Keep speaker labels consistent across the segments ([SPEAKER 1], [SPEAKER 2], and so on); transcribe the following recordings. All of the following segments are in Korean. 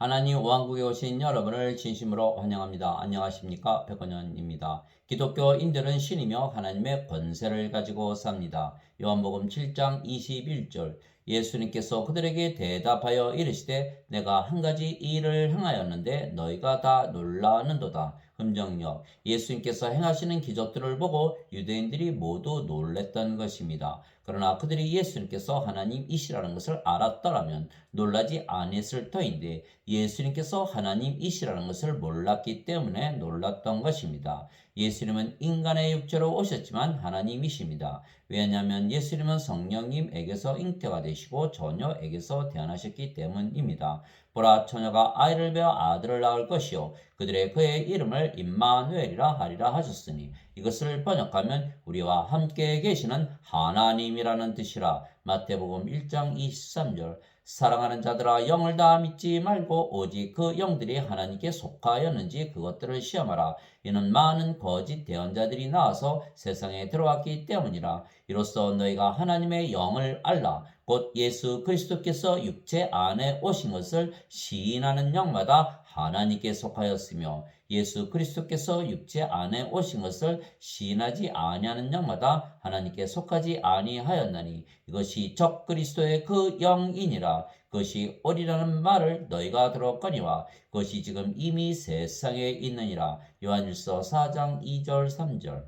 [SPEAKER 1] 하나님 왕국에 오신 여러분을 진심으로 환영합니다. 안녕하십니까? 백원현입니다. 기독교인들은 신이며 하나님의 권세를 가지고 삽니다. 요한복음 7장 21절 예수님께서 그들에게 대답하여 이르시되 내가 한 가지 일을 행하였는데 너희가 다 놀라는도다. 금정역 예수님께서 행하시는 기적들을 보고 유대인들이 모두 놀랬던 것입니다. 그러나 그들이 예수님께서 하나님이시라는 것을 알았더라면 놀라지 아니했을 터인데 예수님께서 하나님이시라는 것을 몰랐기 때문에 놀랐던 것입니다. 예수님은 인간의 육체로 오셨지만 하나님이십니다. 왜냐하면 예수님은 성령님에게서 잉태가 되시고 처녀에게서 태어나셨기 때문입니다. 보라, 처녀가 아이를 베어 아들을 낳을 것이요 그들의 그의 이름을 임마누엘이라 하리라 하셨으니 이것을 번역하면 우리와 함께 계시는 하나님이라는 뜻이라. 마태복음 1장 23절 사랑하는 자들아 영을 다 믿지 말고 오직 그 영들이 하나님께 속하였는지 그것들을 시험하라. 이는 많은 거짓 대언자들이 나와서 세상에 들어왔기 때문이라. 이로써 너희가 하나님의 영을 알라. 곧 예수 그리스도께서 육체 안에 오신 것을 시인하는 영마다 하나님께 속하였으며 예수 그리스도께서 육체 안에 오신 것을 시인하지 아니하는 영마다 하나님께 속하지 아니하였나니 이것이 적 그리스도의 그 영이니라. 그것이 오리라는 말을 너희가 들었거니와 그것이 지금 이미 세상에 있느니라. 요한일서 4장 2절 3절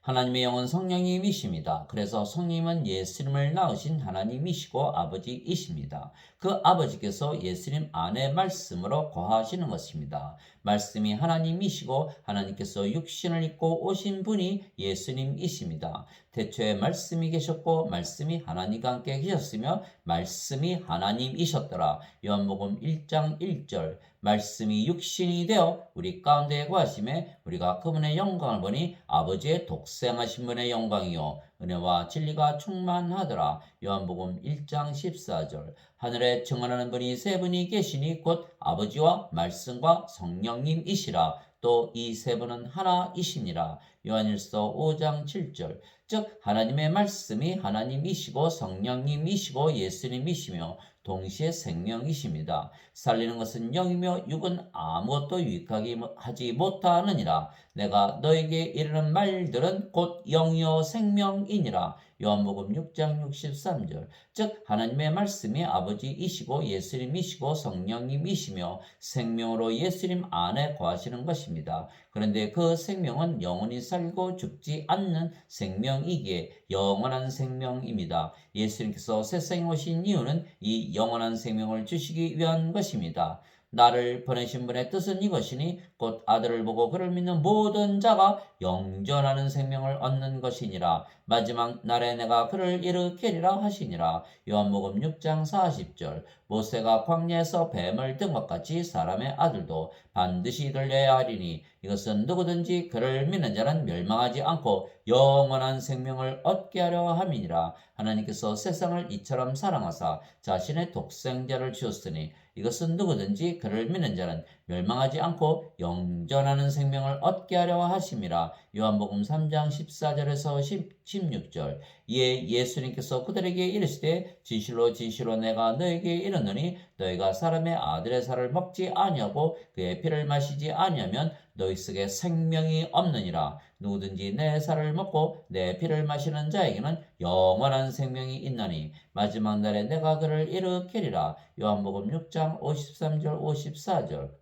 [SPEAKER 1] 하나님의 영은 성령님이십니다. 그래서 성령님은 예수님을 낳으신 하나님이시고 아버지이십니다. 그 아버지께서 예수님 안에 말씀으로 거하시는 것입니다. 말씀이 하나님이시고 하나님께서 육신을 입고 오신 분이 예수님이십니다. 태초에 말씀이 계셨고 말씀이 하나님과 함께 계셨으며 말씀이 하나님이셨더라. 요한복음 1장 1절 말씀이 육신이 되어 우리 가운데 거하심에 우리가 그분의 영광을 보니 아버지의 독생하신 분의 영광이요 은혜와 진리가 충만하더라. 요한복음 1장 14절 하늘에 증언하는 분이 세 분이 계시니 곧 아버지와 말씀과 성령님이시라. 또 이 세 분은 하나이시니라. 요한일서 5장 7절 즉 하나님의 말씀이 하나님이시고 성령님이시고 예수님이시며 동시에 생명이십니다. 살리는 것은 영이며 육은 아무것도 유익하게 하지 못하느니라. 내가 너에게 이르는 말들은 곧 영이요 생명이니라. 요한복음 6장 63절 즉 하나님의 말씀이 아버지이시고 예수님이시고 성령님이시며 생명으로 예수님 안에 거하시는 것입니다. 그런데 그 생명은 영원히 살고 죽지 않는 생명이기에 영원한 생명입니다. 예수님께서 세상에 오신 이유는 이 영원한 생명을 주시기 위한 것입니다. 나를 보내신 분의 뜻은 이것이니 곧 아들을 보고 그를 믿는 모든 자가 영전하는 생명을 얻는 것이니라. 마지막 날에 내가 그를 일으키리라 하시니라. 요한복음 6장 40절 모세가 광야에서 뱀을 든 것 같이 사람의 아들도 반드시 들려야 하리니 이것은 누구든지 그를 믿는 자는 멸망하지 않고 영원한 생명을 얻게 하려 함이니라. 하나님께서 세상을 이처럼 사랑하사 자신의 독생자를 주었으니 이것은 누구든지 그를 믿는 자는 멸망하지 않고 영전하는 생명을 얻게 하려 하심이라. 요한복음 3장 14절에서 16절 이에 예수님께서 그들에게 이르시되 진실로 진실로 내가 너에게 이르노니 너희가 사람의 아들의 살을 먹지 아니하고 그의 피를 마시지 아니하면 너희 속에 생명이 없느니라. 누구든지 내 살을 먹고 내 피를 마시는 자에게는 영원한 생명이 있나니 마지막 날에 내가 그를 일으키리라. 요한복음 6장 53절 54절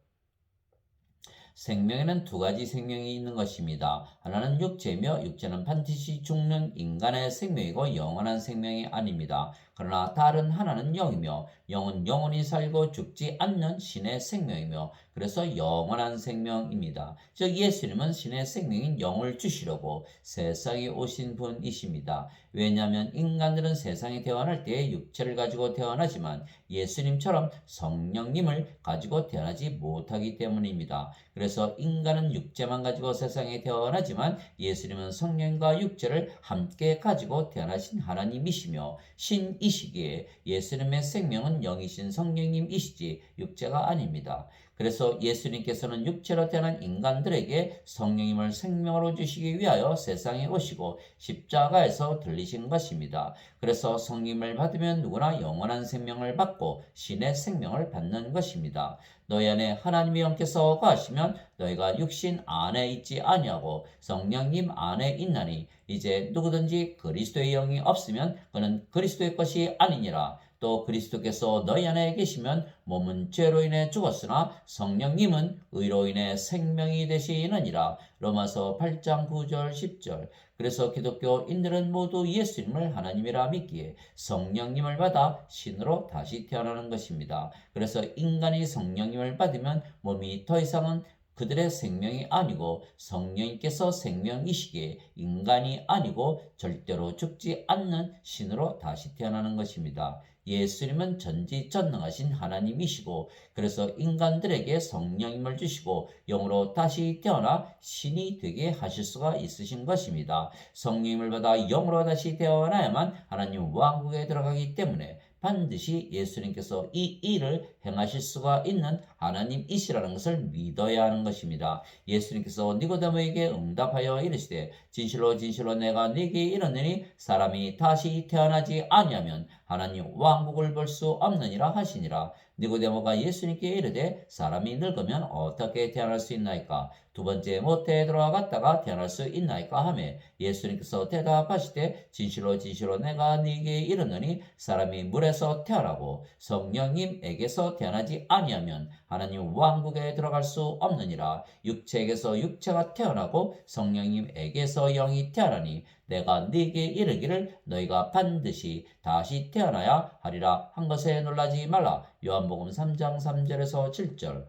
[SPEAKER 1] 생명에는 두 가지 생명이 있는 것입니다. 하나는 육체이며 육체는 반드시 죽는 인간의 생명이고 영원한 생명이 아닙니다. 그러나 다른 하나는 영이며 영은 영원히 살고 죽지 않는 신의 생명이며 그래서 영원한 생명입니다. 즉 예수님은 신의 생명인 영을 주시려고 세상에 오신 분이십니다. 왜냐하면 인간들은 세상에 태어날 때 육체를 가지고 태어나지만 예수님처럼 성령님을 가지고 태어나지 못하기 때문입니다. 그래서 인간은 육체만 가지고 세상에 태어나지만 예수님은 성령과 육체를 함께 가지고 태어나신 하나님이시며 신이시기에 예수님의 생명은 영이신 성령님이시지 육체가 아닙니다. 그래서 예수님께서는 육체로 태어난 인간들에게 성령님을 생명으로 주시기 위하여 세상에 오시고 십자가에서 들리신 것입니다. 그래서 성령님을 받으면 누구나 영원한 생명을 받고 신의 생명을 받는 것입니다. 너희 안에 하나님의 영께서 거하시면 너희가 육신 안에 있지 아니하고 성령님 안에 있나니 이제 누구든지 그리스도의 영이 없으면 그는 그리스도의 것이 아니니라. 또 그리스도께서 너희 안에 계시면 몸은 죄로 인해 죽었으나 성령님은 의로 인해 생명이 되시느니라. 로마서 8장 9절 10절. 그래서 기독교인들은 모두 예수님을 하나님이라 믿기에 성령님을 받아 신으로 다시 태어나는 것입니다. 그래서 인간이 성령님을 받으면 몸이 더 이상은 그들의 생명이 아니고 성령님께서 생명이시기에 인간이 아니고 절대로 죽지 않는 신으로 다시 태어나는 것입니다. 예수님은 전지전능하신 하나님이시고 그래서 인간들에게 성령님을 주시고 영으로 다시 태어나 신이 되게 하실 수가 있으신 것입니다. 성령님을 받아 영으로 다시 태어나야만 하나님 왕국에 들어가기 때문에 반드시 예수님께서 이 일을 행하실 수가 있는 하나님이시라는 것을 믿어야 하는 것입니다. 예수님께서 니고데모에게 응답하여 이르시되 진실로 진실로 내가 네게 이르노니 사람이 다시 태어나지 아니하면 하나님 왕국을 볼 수 없느니라 하시니라. 니고데모가 예수님께 이르되 사람이 늙으면 어떻게 태어날 수 있나이까? 두 번째 모태에 들어갔다가 태어날 수 있나이까 하매 예수님께서 대답하시되 진실로 진실로 내가 네게 이르노니 사람이 물에서 태어나고 성령님에게서 태어나지 아니하면 하나님 왕국에 들어갈 수 없느니라. 육체에게서 육체가 태어나고 성령님에게서 영이 태어나니 내가 네게 이르기를 너희가 반드시 다시 태어나야 하리라 한 것에 놀라지 말라. 요한복음 3장 3절에서 7절.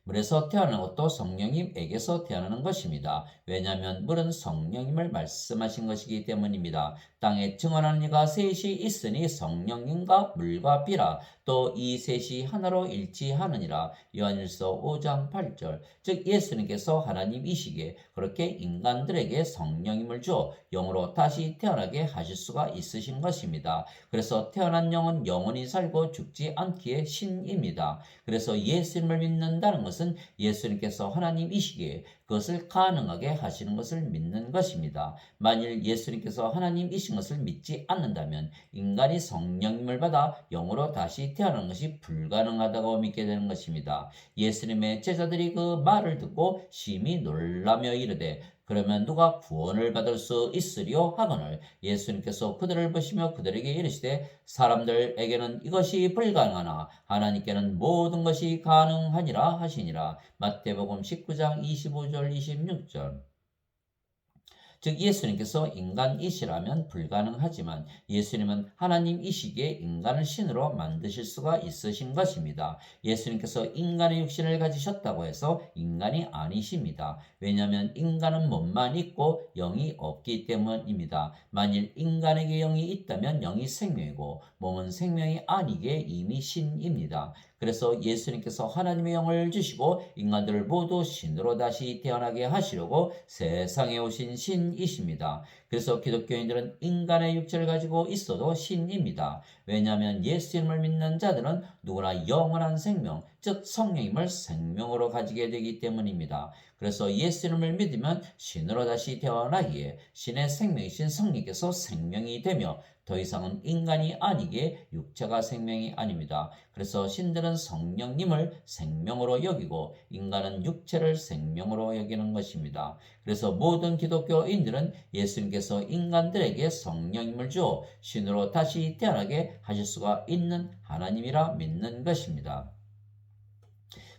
[SPEAKER 1] 물에서 태어나는 것도 성령님에게서 태어나는 것입니다. 왜냐하면 물은 성령님을 말씀하신 것이기 때문입니다. 땅에 증언하는 이가 셋이 있으니 성령님과 물과 비라. 또 이 셋이 하나로 일치하느니라. 요한일서 5장 8절. 즉 예수님께서 하나님이시기에 그렇게 인간들에게 성령님을 주어 영으로 다시 태어나게 하실 수가 있으신 것입니다. 그래서 태어난 영은 영원히 살고 죽지 않기에 신입니다. 그래서 예수님을 믿는다는 것은 예수님께서 하나님이시기에 그것을 가능하게 하시는 것을 믿는 것입니다. 만일 예수님께서 하나님이신 것을 믿지 않는다면 인간이 성령님을 받아 영으로 다시 태어나는 것이 불가능하다고 믿게 되는 것입니다. 예수님의 제자들이 그 말을 듣고 심히 놀라며 이르되 그러면 누가 구원을 받을 수 있으리요 하거늘 예수님께서 그들을 보시며 그들에게 이르시되 사람들에게는 이것이 불가능하나 하나님께는 모든 것이 가능하니라 하시니라. 마태복음 19장 25절 26절. 즉 예수님께서 인간이시라면 불가능하지만 예수님은 하나님이시기에 인간을 신으로 만드실 수가 있으신 것입니다. 예수님께서 인간의 육신을 가지셨다고 해서 인간이 아니십니다. 왜냐하면 인간은 몸만 있고 영이 없기 때문입니다. 만일 인간에게 영이 있다면 영이 생명이고 몸은 생명이 아니기에 이미 신입니다. 그래서 예수님께서 하나님의 영을 주시고 인간들을 모두 신으로 다시 태어나게 하시려고 세상에 오신 신이십니다. 그래서 기독교인들은 인간의 육체를 가지고 있어도 신입니다. 왜냐하면 예수님을 믿는 자들은 누구나 영원한 생명, 즉 성령님을 생명으로 가지게 되기 때문입니다. 그래서 예수님을 믿으면 신으로 다시 태어나기에 신의 생명이신 성령께서 생명이 되며 더 이상은 인간이 아니기에 육체가 생명이 아닙니다. 그래서 신들은 성령님을 생명으로 여기고 인간은 육체를 생명으로 여기는 것입니다. 그래서 모든 기독교인들은 예수님께서 인간들에게 성령님을 주어 신으로 다시 태어나게 하실 수가 있는 하나님이라 믿는 것입니다.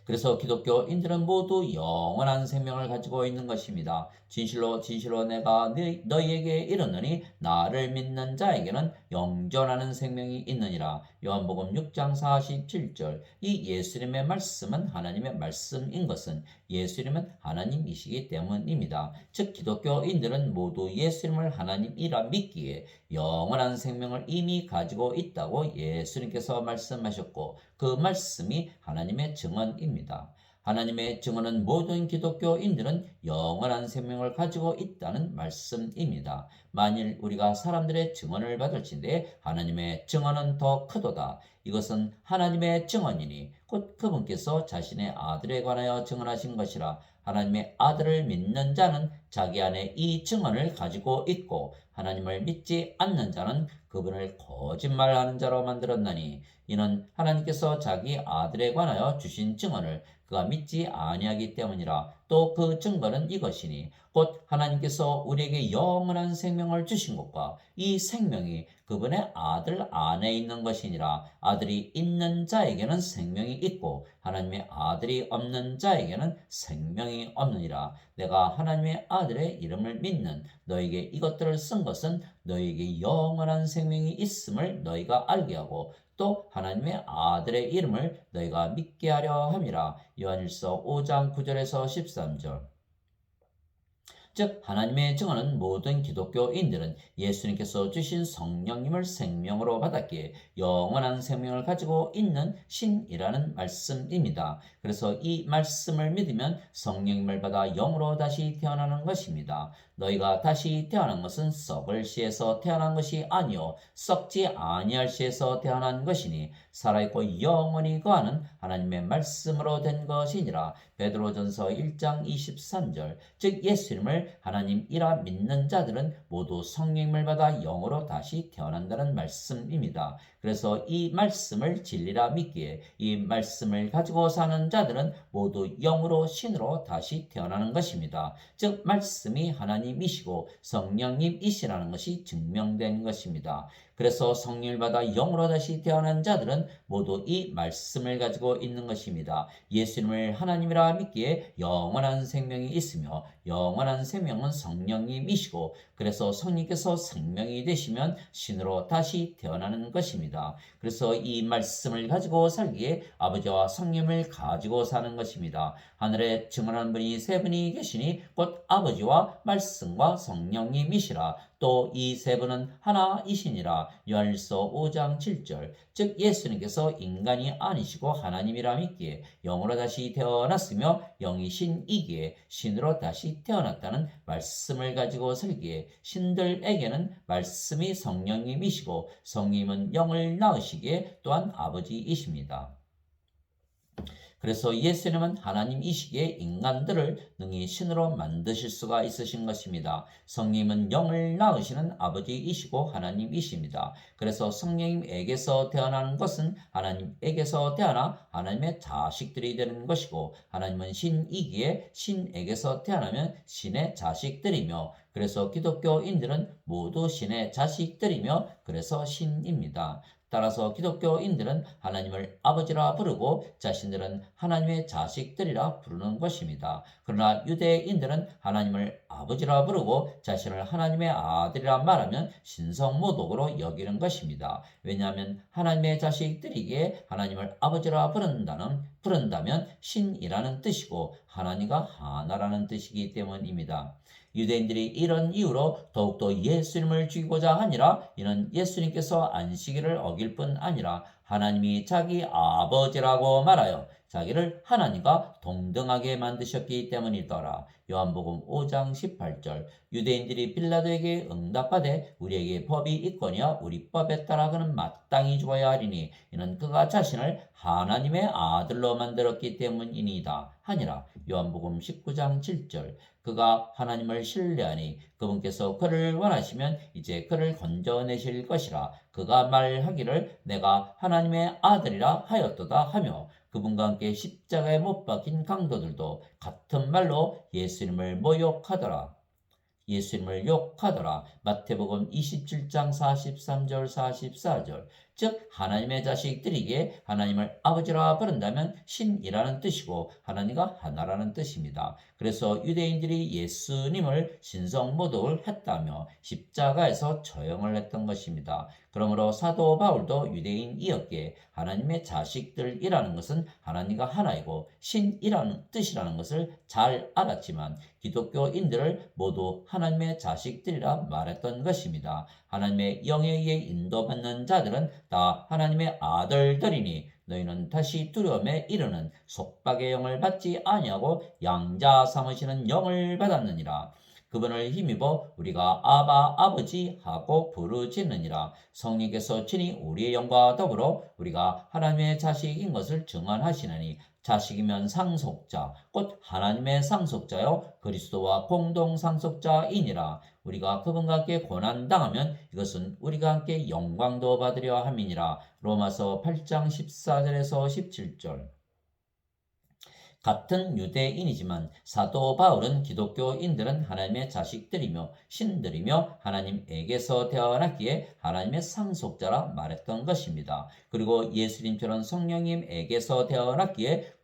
[SPEAKER 1] 그래서 기독교인들은 모두 영원한 생명을 가지고 있는 것입니다. 진실로 진실로 내가 너희에게 이르노니 나를 믿는 자에게는 영존하는 생명이 있느니라. 요한복음 6장 47절. 이 예수님의 말씀은 하나님의 말씀인 것은 예수님은 하나님이시기 때문입니다. 즉 기독교인들은 모두 예수님을 하나님이라 믿기에 영원한 생명을 이미 가지고 있다고 예수님께서 말씀하셨고 그 말씀이 하나님의 증언입니다. 하나님의 증언은 모든 기독교인들은 영원한 생명을 가지고 있다는 말씀입니다. 만일 우리가 사람들의 증언을 받을진대 하나님의 증언은 더 크도다. 이것은 하나님의 증언이니 곧 그분께서 자신의 아들에 관하여 증언하신 것이라. 하나님의 아들을 믿는 자는 자기 안에 이 증언을 가지고 있고 하나님을 믿지 않는 자는 그분을 거짓말하는 자로 만들었나니 이는 하나님께서 자기 아들에 관하여 주신 증언을 그가 믿지 아니하기 때문이라. 또 그 증거는 이것이니 곧 하나님께서 우리에게 영원한 생명을 주신 것과 이 생명이 그분의 아들 안에 있는 것이니라. 아들이 있는 자에게는 생명이 있고 하나님의 아들이 없는 자에게는 생명이 없느니라. 내가 하나님의 아들의 이름을 믿는 너에게 이것들을 쓴 것은 너에게 영원한 생명이 있음을 너희가 알게 하고 또 하나님의 아들의 이름을 너희가 믿게 하려 함이라. 요한일서 5장 9절에서 13절. 즉 하나님의 증언은 모든 기독교인들은 예수님께서 주신 성령님을 생명으로 받았기에 영원한 생명을 가지고 있는 신이라는 말씀입니다. 그래서 이 말씀을 믿으면 성령님을 받아 영으로 다시 태어나는 것입니다. 너희가 다시 태어난 것은 썩을 씨에서 태어난 것이 아니요 썩지 아니할 씨에서 태어난 것이니 살아있고 영원히 거하는 하나님의 말씀으로 된 것이니라. 베드로전서 1장 23절. 즉 예수님을 하나님이라 믿는 자들은 모두 성령님을 받아 영으로 다시 태어난다는 말씀입니다. 그래서 이 말씀을 진리라 믿기에 이 말씀을 가지고 사는 자들은 모두 영으로 신으로 다시 태어나는 것입니다. 즉 말씀이 하나님이시고 성령님이시라는 것이 증명된 것입니다. 그래서 성령을 받아 영으로 다시 태어난 자들은 모두 이 말씀을 가지고 있는 것입니다. 예수님을 하나님이라 믿기에 영원한 생명이 있으며 영원한 생명은 성령님이시고 그래서 성령께서 생명이 되시면 신으로 다시 태어나는 것입니다. 그래서 이 말씀을 가지고 살기에 아버지와 성령을 가지고 사는 것입니다. 하늘에 증언하는 분이 세 분이 계시니 곧 아버지와 말씀과 성령님이시라. 또 이 세 분은 하나이시니라. 요한일서 5장 7절. 즉 예수님께서 인간이 아니시고 하나님이라 믿기에 영으로 다시 태어났으며 영이 신이기에 신으로 다시 태어났다는 말씀을 가지고 살기에 신들에게는 말씀이 성령님이시고 성령님은 영을 낳으시기에 또한 아버지이십니다. 그래서 예수님은 하나님이시기에 인간들을 능히 신으로 만드실 수가 있으신 것입니다. 성령님은 영을 낳으시는 아버지이시고 하나님이십니다. 그래서 성령님에게서 태어나는 것은 하나님에게서 태어나 하나님의 자식들이 되는 것이고 하나님은 신이기에 신에게서 태어나면 신의 자식들이며 그래서 기독교인들은 모두 신의 자식들이며 그래서 신입니다. 따라서 기독교인들은 하나님을 아버지라 부르고 자신들은 하나님의 자식들이라 부르는 것입니다. 그러나 유대인들은 하나님을 아버지라 부르고 자신을 하나님의 아들이라 말하면 신성모독으로 여기는 것입니다. 왜냐하면 하나님의 자식들이기에 하나님을 아버지라 부른다면 신이라는 뜻이고 하나님과 하나라는 뜻이기 때문입니다. 유대인들이 이런 이유로 더욱더 예수님을 죽이고자 하니라. 이는 예수님께서 안식일을 어길 뿐 아니라 하나님이 자기 아버지라고 말하여 자기를 하나님과 동등하게 만드셨기 때문이더라. 요한복음 5장 18절. 유대인들이 빌라도에게 응답하되 우리에게 법이 있거니와 우리 법에 따라 그는 마땅히 죽어야 하리니 이는 그가 자신을 하나님의 아들로 만들었기 때문이니이다 하니라. 요한복음 19장 7절. 그가 하나님을 신뢰하니 그분께서 그를 원하시면 이제 그를 건져내실 것이라. 그가 말하기를 내가 하나님의 아들이라 하였도다 하며 그분과 함께 십자가에 못 박힌 강도들도 같은 말로 예수님을 모욕하더라. 예수님을 욕하더라. 마태복음 27장 43절 44절. 즉 하나님의 자식들에게 하나님을 아버지라 부른다면 신이라는 뜻이고 하나님과 하나라는 뜻입니다. 그래서 유대인들이 예수님을 신성모독을 했다며 십자가에서 처형을 했던 것입니다. 그러므로 사도 바울도 유대인이었기에 하나님의 자식들이라는 것은 하나님과 하나이고 신이라는 뜻이라는 것을 잘 알았지만 기독교인들을 모두 하나님의 자식들이라 말했던 것입니다. 하나님의 영에 의해 인도받는 자들은 다 하나님의 아들들이니 너희는 다시 두려움에 이르는 속박의 영을 받지 아니하고 양자 삼으시는 영을 받았느니라. 그분을 힘입어 우리가 아바 아버지 하고 부르짖느니라. 성령께서 친히 우리의 영과 더불어 우리가 하나님의 자식인 것을 증언하시나니 자식이면 상속자 곧 하나님의 상속자요 그리스도와 공동 상속자이니라. 우리가 그분과 함께 고난 당하면 이것은 우리가 함께 영광도 받으려 함이니라. 로마서 8장 14절에서 17절. 같은 유대인이지만 사도 바울은 기독교인들은 하나님의 자식들이며 신들이며 하나님에게서 태어났기에 하나님의 상속자라 말했던 것입니다. 그리고 예수님처럼 성령님에게서 태어났기에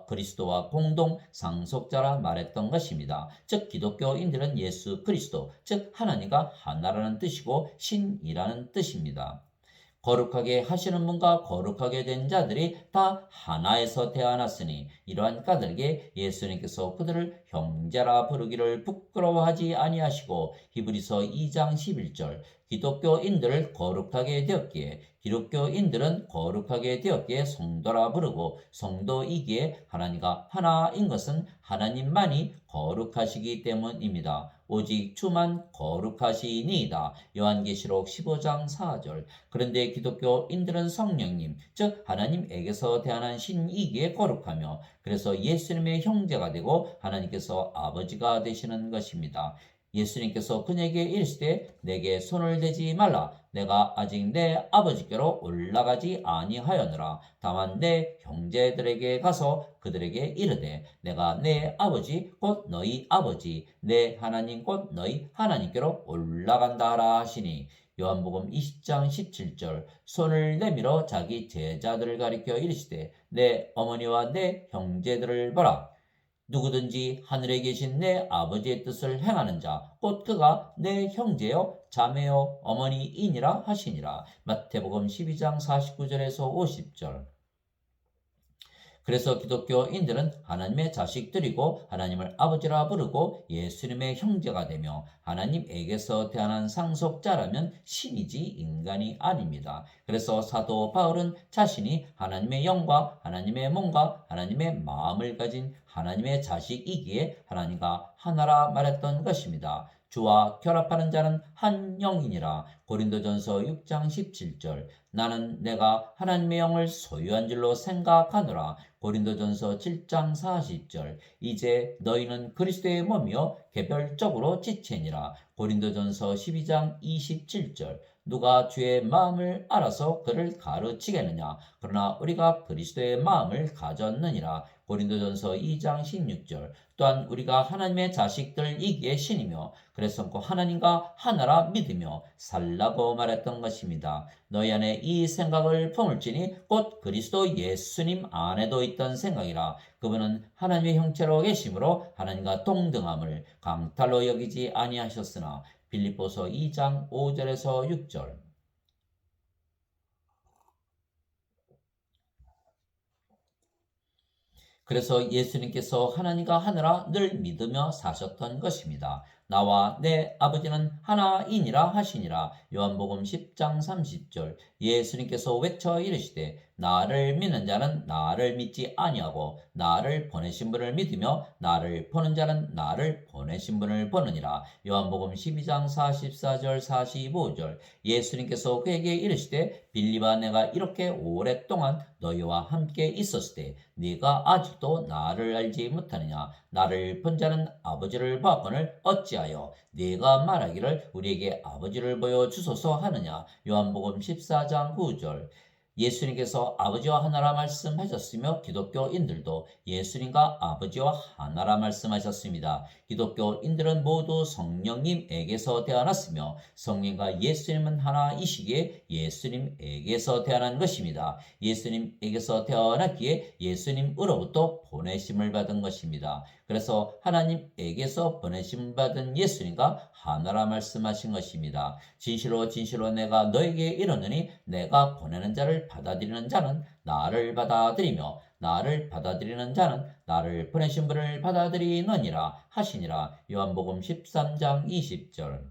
[SPEAKER 1] 그리스도와 공동 상속자라 말했던 것입니다. 즉 기독교인들은 예수 그리스도 즉 하나님과 하나라는 뜻이고 신이라는 뜻입니다. 거룩하게 하시는 분과 거룩하게 된 자들이 다 하나에서 태어났으니 이러한 까닭에 예수님께서 그들을 형제라 부르기를 부끄러워하지 아니하시고 히브리서 2장 11절 기독교인들을 거룩하게 되었기에 기독교인들은 거룩하게 되었기에 성도라 부르고 성도이기에 하나님과 하나인 것은 하나님만이 거룩하시기 때문입니다. 오직 주만 거룩하시니이다. 요한계시록 15장 4절. 그런데 기독교인들은 성령님, 즉 하나님에게서 태어난 신이기에 거룩하며 그래서 예수님의 형제가 되고 하나님께서 아버지가 되시는 것입니다. 예수님께서 그에게 이르시되 내게 손을 대지 말라. 내가 아직 내 아버지께로 올라가지 아니하였느라. 다만 내 형제들에게 가서 그들에게 이르되 내가 내 아버지 곧 너희 아버지 내 하나님 곧 너희 하나님께로 올라간다 하라 하시니 요한복음 20장 17절 손을 내밀어 자기 제자들을 가리켜 이르시되 내 어머니와 내 형제들을 보라. 누구든지 하늘에 계신 내 아버지의 뜻을 행하는 자, 곧 그가 내 형제요, 자매요, 어머니이니라 하시니라. 마태복음 12장 49절에서 50절. 그래서 기독교인들은 하나님의 자식들이고 하나님을 아버지라 부르고 예수님의 형제가 되며 하나님에게서 태어난 상속자라면 신이지 인간이 아닙니다. 그래서 사도 바울은 자신이 하나님의 영과 하나님의 몸과 하나님의 마음을 가진 하나님의 자식이기에 하나님과 하나라 말했던 것입니다. 주와 결합하는 자는 한 영이니라. 고린도전서 6장 17절. 나는 내가 하나님의 영을 소유한 줄로 생각하노라. 고린도전서 7장 40절. 이제 너희는 그리스도의 몸이요 개별적으로 지체니라. 고린도전서 12장 27절. 누가 주의 마음을 알아서 그를 가르치겠느냐. 그러나 우리가 그리스도의 마음을 가졌느니라. 고린도전서 2장 16절. 또한 우리가 하나님의 자식들이기에 신이며 그래서 하나님과 하나라 믿으며 살라고 말했던 것입니다. 너희 안에 이 생각을 품을지니 곧 그리스도 예수님 안에도 있던 생각이라. 그분은 하나님의 형체로 계심으로 하나님과 동등함을 강탈로 여기지 아니하셨으나 빌립보서 2장 5절에서 6절. 그래서 예수님께서 하나님과 하나라 늘 믿으며 사셨던 것입니다. 나와 내 아버지는 하나이니라 하시니라. 요한복음 10장 30절. 예수님께서 외쳐 이르시되 나를 믿는 자는 나를 믿지 아니하고 나를 보내신 분을 믿으며 나를 보는 자는 나를 보내신 분을 보느니라. 요한복음 12장 44절 45절. 예수님께서 그에게 이르시되 빌립아 내가 이렇게 오랫동안 너희와 함께 있었을 때 네가 아직도 나를 알지 못하느냐. 나를 본 자는 아버지를 보았거늘 어찌하여 네가 말하기를 우리에게 아버지를 보여주소서 하느냐. 요한복음 14장 9절. 예수님께서 아버지와 하나라 말씀하셨으며 기독교인들도 예수님과 아버지와 하나라 말씀하셨습니다. 기독교인들은 모두 성령님에게서 태어났으며 성령과 예수님은 하나이시기에 예수님에게서 태어난 것입니다. 예수님에게서 태어났기에 예수님으로부터 보내심을 받은 것입니다. 그래서 하나님에게서 보내심 받은 예수님과 하나라 말씀하신 것입니다. 진실로 진실로 내가 너에게 이르노니 내가 보내는 자를 받아들이는 자는 나를 받아들이며 나를 받아들이는 자는 나를 보내신 분을 받아들이느니라 하시니라. 요한복음 13장 20절.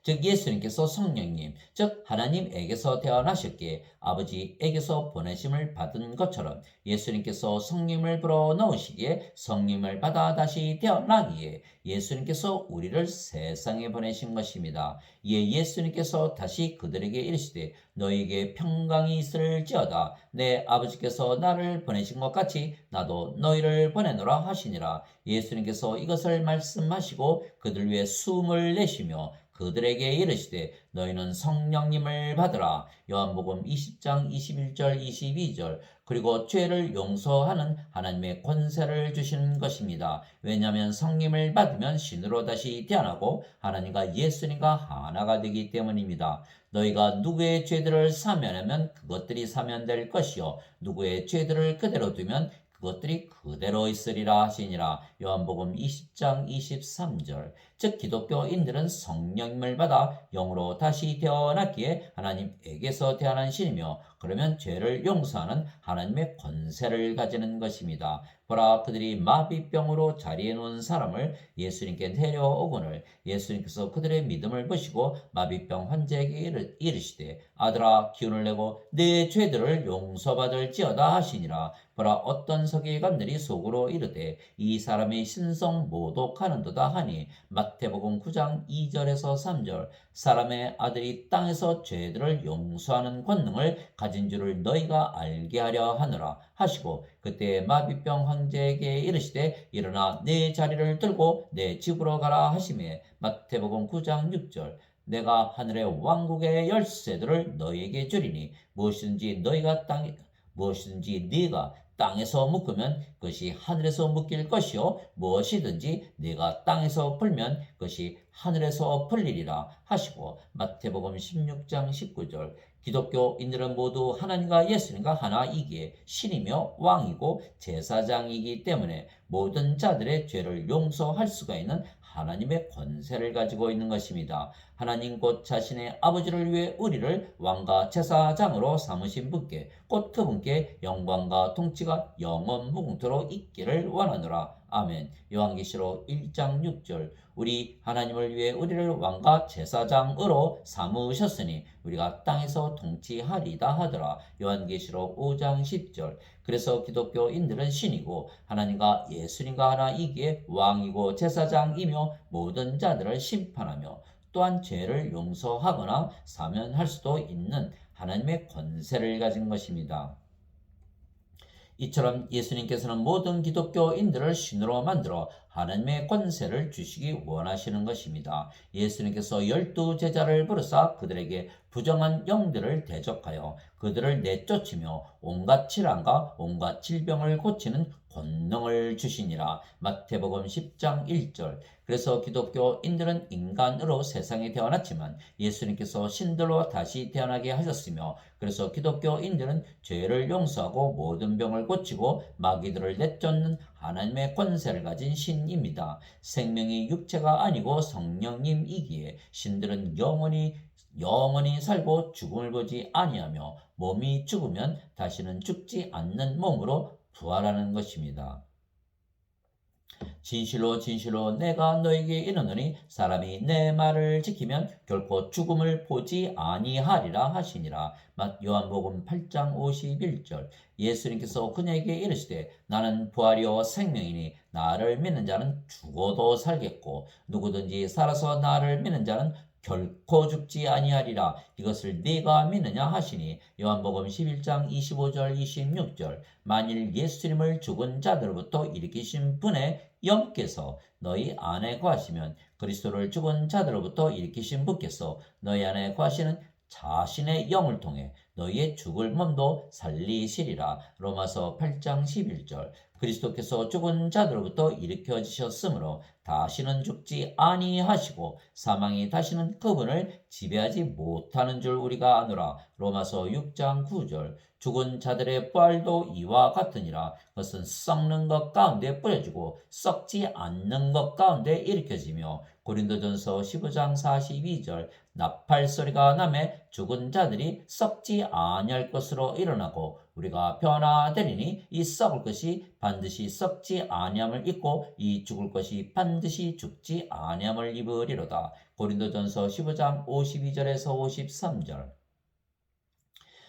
[SPEAKER 1] 즉 예수님께서 성령님, 즉 하나님에게서 태어나셨기에 아버지에게서 보내심을 받은 것처럼 예수님께서 성령을 불어 넣으시기에 성령을 받아 다시 태어나기에 예수님께서 우리를 세상에 보내신 것입니다. 이에 예수님께서 다시 그들에게 이르시되 너희에게 평강이 있을지어다. 내 아버지께서 나를 보내신 것 같이 나도 너희를 보내노라 하시니라. 예수님께서 이것을 말씀하시고 그들 위해 숨을 내쉬며 그들에게 이르시되 너희는 성령님을 받으라. 요한복음 20장 21절 22절. 그리고 죄를 용서하는 하나님의 권세를 주시는 것입니다. 왜냐하면 성령을 받으면 신으로 다시 태어나고 하나님과 예수님과 하나가 되기 때문입니다. 너희가 누구의 죄들을 사면하면 그것들이 사면될 것이요 누구의 죄들을 그대로 두면 그것들이 그대로 있으리라 하시니라. 요한복음 20장 23절. 즉 기독교인들은 성령님을 받아 영으로 다시 태어났기에 하나님에게서 태어난 신이며 그러면 죄를 용서하는 하나님의 권세를 가지는 것입니다. 보라 그들이 마비병으로 자리에 놓은 사람을 예수님께 내려오거늘 예수님께서 그들의 믿음을 보시고 마비병 환자에게 이르시되 아들아 기운을 내고 네 죄들을 용서받을지어다 하시니라. 보라 어떤 서기관들이 속으로 이르되 이 사람이 신성 모독하는도다 하니 마태복음 9장 2절에서 3절. 사람의 아들이 땅에서 죄들을 용서하는 권능을 가진 줄을 너희가 알게 하려 하노라 하시고 그때 마비병 황제에게 이르시되 일어나 네 자리를 들고 내 집으로 가라 하시매 마태복음 9장 6절. 내가 하늘의 왕국의 열쇠들을 너희에게 주리니 무엇이든지 네가 땅에서 묶으면 그것이 하늘에서 묶일 것이요 무엇이든지 네가 땅에서 풀면 그것이 하늘에서 풀리리라 하시고 마태복음 16장 19절. 기독교인들은 모두 하나님과 예수님과 하나이기에 신이며 왕이고 제사장이기 때문에 모든 자들의 죄를 용서할 수가 있는 하나님의 권세를 가지고 있는 것입니다. 하나님 곧 자신의 아버지를 위해 우리를 왕과 제사장으로 삼으신 분께 곧 그분께 영광과 통치가 영원 무궁토록 있기를 원하노라. 아멘. 요한계시록 1장 6절. 우리 하나님을 위해 우리를 왕과 제사장으로 삼으셨으니 우리가 땅에서 통치하리다 하더라. 요한계시록 5장 10절. 그래서 기독교인들은 신이고 하나님과 예수님과 하나이기에 왕이고 제사장이며 모든 자들을 심판하며 또한 죄를 용서하거나 사면할 수도 있는 하나님의 권세를 가진 것입니다. 이처럼 예수님께서는 모든 기독교인들을 신으로 만들어 하나님의 권세를 주시기 원하시는 것입니다. 예수님께서 12제자를 부르사 그들에게 부정한 영들을 대적하여 그들을 내쫓으며 온갖 질환과 온갖 질병을 고치는 권능을 주시니라. 마태복음 10장 1절. 그래서 기독교인들은 인간으로 세상에 태어났지만 예수님께서 신들로 다시 태어나게 하셨으며 그래서 기독교인들은 죄를 용서하고 모든 병을 고치고 마귀들을 내쫓는 하나님의 권세를 가진 신입니다. 생명이 육체가 아니고 성령님이기에 신들은 영원히 살고 죽음을 보지 아니하며 몸이 죽으면 다시는 죽지 않는 몸으로 부활하는 것입니다. 진실로 진실로 내가 너에게 이르노니 사람이 내 말을 지키면 결코 죽음을 보지 아니하리라 하시니라. 요한복음 8장 51절. 예수님께서 그녀에게 이르시되 나는 부활이요 생명이니 나를 믿는 자는 죽어도 살겠고 누구든지 살아서 나를 믿는 자는 결코 죽지 아니하리라. 이것을 네가 믿느냐 하시니 요한복음 11장 25절 26절. 만일 예수님을 죽은 자들로부터 일으키신 분의 영께서 너희 안에 거하시면 그리스도를 죽은 자들로부터 일으키신 분께서 너희 안에 거하시는 자신의 영을 통해 너희의 죽을 몸도 살리시리라. 로마서 8장 11절. 그리스도께서 죽은 자들로부터 일으켜지셨으므로 다시는 죽지 아니하시고 사망이 다시는 그분을 지배하지 못하는 줄 우리가 아노라. 로마서 6장 9절. 죽은 자들의 부활도 이와 같으니라. 그것은 썩는 것 가운데 뿌려지고 썩지 않는 것 가운데 일으켜지며 고린도전서 15장 42절 나팔 소리가 나매 죽은 자들이 썩지 아니할 것으로 일어나고 우리가 변화되리니 이 썩을 것이 반드시 썩지 아니함을 입고 이 죽을 것이 반드시 죽지 아니함을 입으리로다. 고린도전서 15장 52절에서 53절.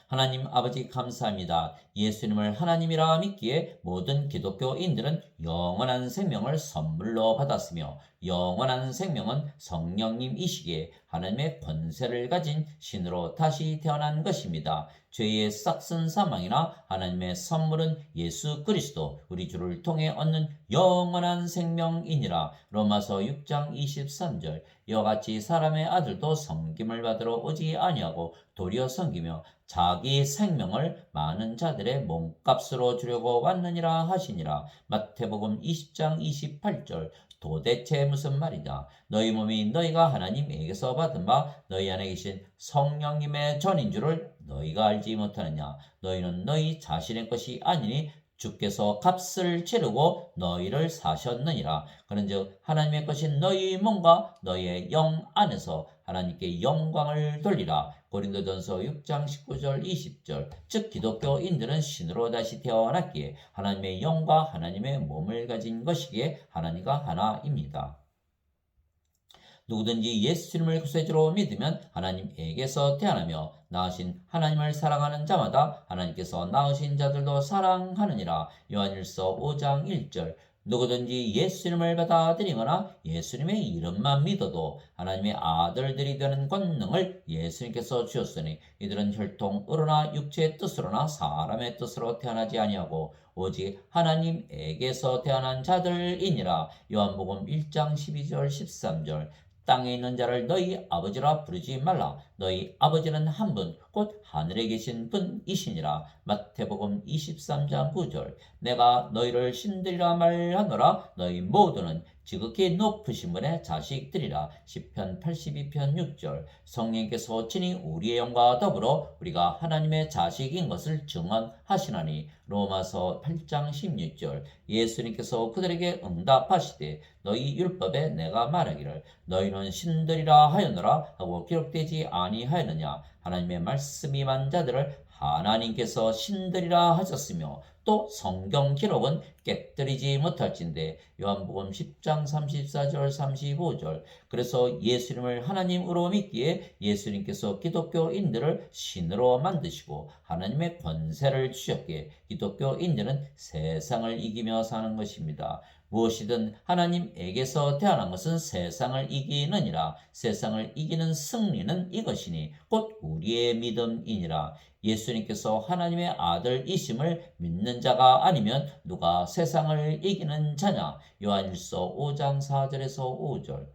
[SPEAKER 1] 하나님 아버지 감사합니다. 예수님을 하나님이라 믿기에 모든 기독교인들은 영원한 생명을 선물로 받았으며 영원한 생명은 성령님이시기에 하나님의 권세를 가진 신으로 다시 태어난 것입니다. 죄의 싹슨 사망이나 하나님의 선물은 예수 그리스도 우리 주를 통해 얻는 영원한 생명이니라. 로마서 6장 23절. 이와 같이 사람의 아들도 섬김을 받으러 오지 아니하고 도리어 섬기며 자기 생명을 많은 자들의 몸값으로 주려고 왔느니라 하시니라. 마태복음 20장 28절. 도대체 무슨 말이냐? 너희 몸이 너희가 하나님에게서 받은 바 너희 안에 계신 성령님의 전인 줄을 너희가 알지 못하느냐? 너희는 너희 자신의 것이 아니니 주께서 값을 치르고 너희를 사셨느니라. 그런즉 하나님의 것인 너희 몸과 너희의 영 안에서 하나님께 영광을 돌리라. 고린도전서 6장 19절 20절. 즉 기독교인들은 신으로 다시 태어났기에 하나님의 영과 하나님의 몸을 가진 것이기에 하나님과 하나입니다. 누구든지 예수님을 구세주로 믿으면 하나님에게서 태어나며 낳으신 하나님을 사랑하는 자마다 하나님께서 낳으신 자들도 사랑하느니라. 요한일서 5장 1절. 누구든지 예수님을 받아들이거나 예수님의 이름만 믿어도 하나님의 아들들이 되는 권능을 예수님께서 주셨으니 이들은 혈통으로나 육체의 뜻으로나 사람의 뜻으로 태어나지 아니하고 오직 하나님에게서 태어난 자들이니라. 요한복음 1장 12절 13절. 땅에 있는 자를 너희 아버지라 부르지 말라. 너희 아버지는 한 분, 곧 하늘에 계신 분이시니라. 마태복음 23장 9절. 내가 너희를 신들이라 말하노라. 너희 모두는 지극히 높으신 분의 자식들이라. 시편 82편 6절. 성령께서 친히 우리의 영과 더불어 우리가 하나님의 자식인 것을 증언하시나니. 로마서 8장 16절. 예수님께서 그들에게 응답하시되 너희 율법에 내가 말하기를 너희는 신들이라 하였노라 하고 기록되지 아니하였느냐. 하나님의 말씀이 임한 자들을 하나님께서 신들이라 하셨으며 또 성경 기록은 깨뜨리지 못할진대. 요한복음 10장 34절 35절. 그래서 예수님을 하나님으로 믿기에 예수님께서 기독교인들을 신으로 만드시고 하나님의 권세를 주셨기에 기독교인들은 세상을 이기며 사는 것입니다. 무엇이든 하나님에게서 태어난 것은 세상을 이기느니라. 세상을 이기는 승리는 이것이니 곧 우리의 믿음이니라. 예수님께서 하나님의 아들이심을 믿는 자가 아니면 누가 세상을 이기는 자냐? 요한일서 5장 4절에서 5절.